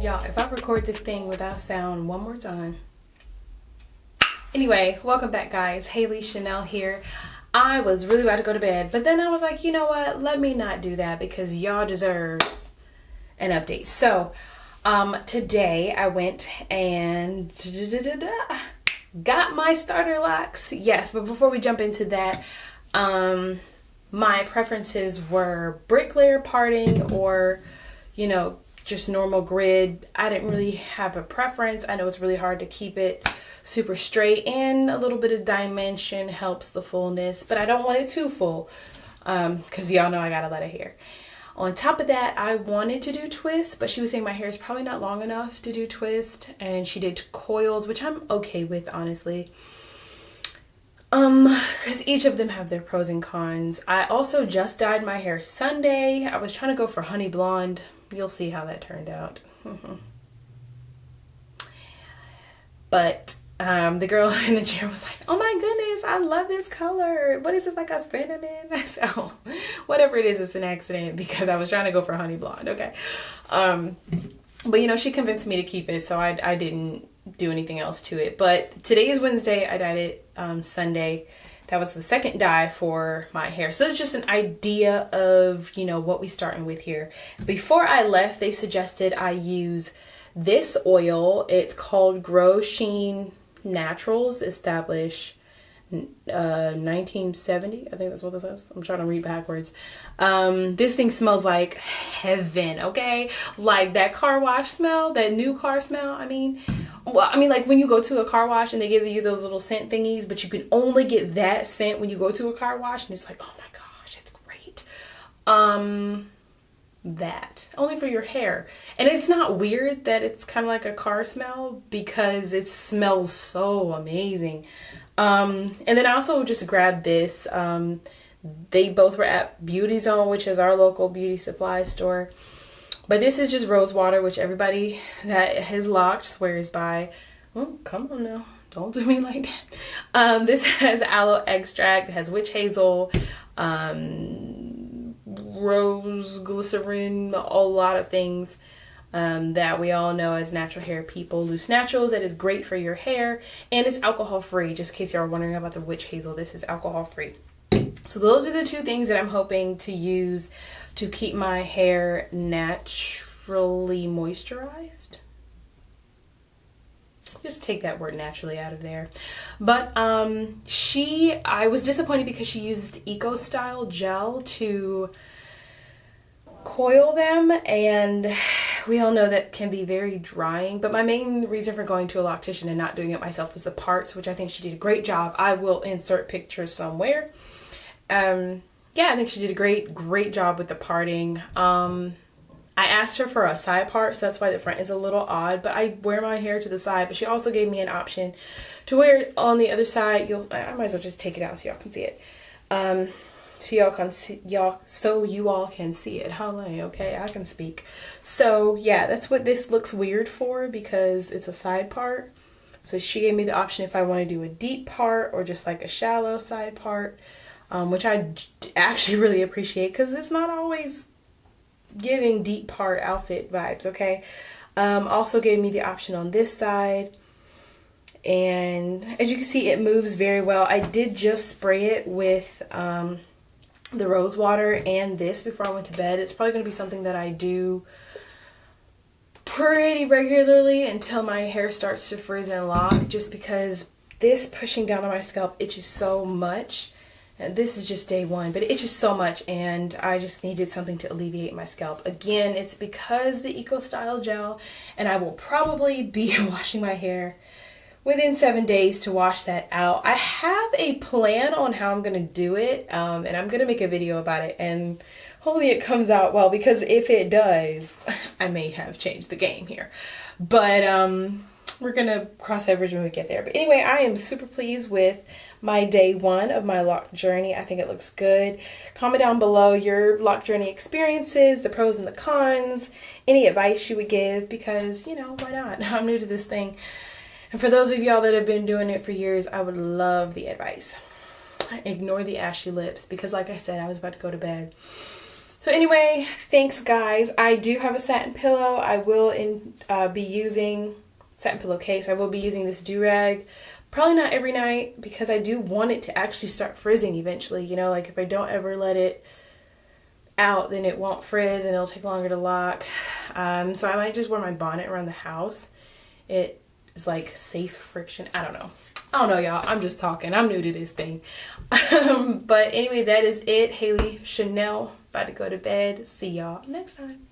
Y'all, if I record this thing without sound one more time. Anyway, welcome back, guys. Haley Chanel here. I was really about to go to bed, but then I was like, you know what? Let me not do that because y'all deserve an update. So, today I went and got my starter locks. Yes, but before we jump into that, my preferences were brick layer parting or, you know, just normal grid. I didn't really have a preference. I know it's really hard to keep it super straight, and a little bit of dimension helps the fullness, but I don't want it too full because y'all know I got a lot of hair. On top of that, I wanted to do twists, but she was saying my hair is probably not long enough to do twist, and she did coils, which I'm okay with, honestly. Because each of them have their pros and cons. I also just dyed my hair Sunday. I was trying to go for honey blonde. You'll see how that turned out. But the girl in the chair was like, oh my goodness, I love this color. What is it, like a cinnamon? So whatever it is, it's an accident because I was trying to go for honey blonde. Okay. But you know, she convinced me to keep it, so I didn't do anything else to it. But today is Wednesday. I dyed it Sunday. That was the second dye for my hair. So that's just an idea of, you know, what we starting with here. Before I left, they suggested I use this oil. It's called Grow Sheen Naturals, established 1970. I think that's what this is. I'm trying to read backwards. This thing smells like heaven, okay? Like that car wash smell, that new car smell. I mean, like when you go to a car wash and they give you those little scent thingies, but you can only get that scent when you go to a car wash, and it's like, oh my gosh, it's great. That only for your hair. And it's not weird that it's kind of like a car smell because it smells so amazing. And then I also just grabbed this. They both were at Beauty Zone, which is our local beauty supply store. But this is just rose water, which everybody that has locked swears by. Oh, come on now. Don't do me like that. This has aloe extract, it has witch hazel, rose glycerin, a lot of things that we all know as natural hair people. Loose Naturals, that is great for your hair, and it's alcohol free. Just in case you're wondering about the witch hazel, this is alcohol free. So those are the two things that I'm hoping to use to keep my hair naturally moisturized. Just take that word naturally out of there. But I was disappointed because she used Eco Style gel to coil them, and we all know that can be very drying. But my main reason for going to a loctician and not doing it myself was the parts, which I think she did a great job. I will insert pictures somewhere. Yeah, I think she did a great job with the parting. I asked her for a side part, so that's why the front is a little odd, but I wear my hair to the side. But she also gave me an option to wear it on the other side. I might as well just take it out so y'all can see it. So you all can see it. Hello, okay, I can speak. So yeah, that's what this looks weird for, because it's a side part. So she gave me the option if I want to do a deep part or just like a shallow side part, which I actually really appreciate because it's not always giving deep part outfit vibes, okay? Also gave me the option on this side, and as you can see, it moves very well. I did just spray it with the rose water and this before I went to bed. It's probably going to be something that I do pretty regularly until my hair starts to frizz and lock, just because this pushing down on my scalp itches so much. And this is just day one, but it itches so much, and I just needed something to alleviate my scalp. Again, it's because the Eco Style gel, and I will probably be washing my hair within 7 days to wash that out. I have a plan on how I'm going to do it, and I'm going to make a video about it, and hopefully it comes out well, because if it does, I may have changed the game here. But we're going to cross that bridge when we get there. But anyway, I am super pleased with my day one of my lock journey. I think it looks good. Comment down below your lock journey experiences, the pros and the cons, any advice you would give, because, you know, why not? I'm new to this thing. And for those of y'all that have been doing it for years, I would love the advice. Ignore the ashy lips, because like I said, I was about to go to bed. So anyway, thanks guys. I do have a satin pillow. I will be using satin pillowcase. I will be using this do-rag. Probably not every night because I do want it to actually start frizzing eventually. You know, like if I don't ever let it out, then it won't frizz and it'll take longer to lock. So I might just wear my bonnet around the house. It is like safe friction. I don't know, y'all. I'm just talking. I'm new to this thing. But anyway, that is it. Haley Chanel, about to go to bed. See y'all next time.